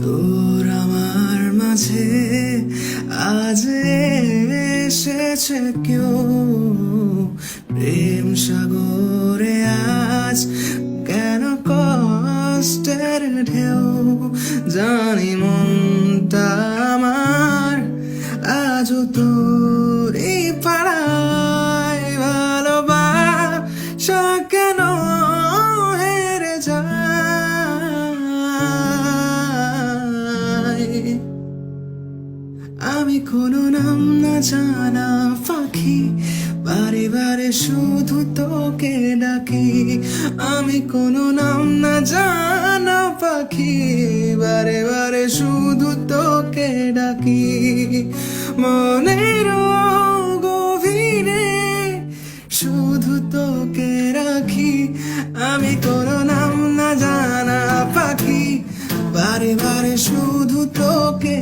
তোর আমার মাঝে আজ এসেছে কেউ, প্রেম সাগরে আজ কেন কষ্টের ঢেউ। জানি মনটা আমার আজও তোরই পাড়ায়, ভালোবাসা কেন হেরে যায়। আমি কোনো নাম না জানা পাখি, বারে বারে শুধু তোকে ডাকি। আমি কোনো নাম না জানা পাখি, বারে বারে শুধু তোকে ডাকি। মনের গভীরে শুধু তোকে রাখি। আমি কোনো নাম না জানা পাখি, বারে বারে শুধু তোকে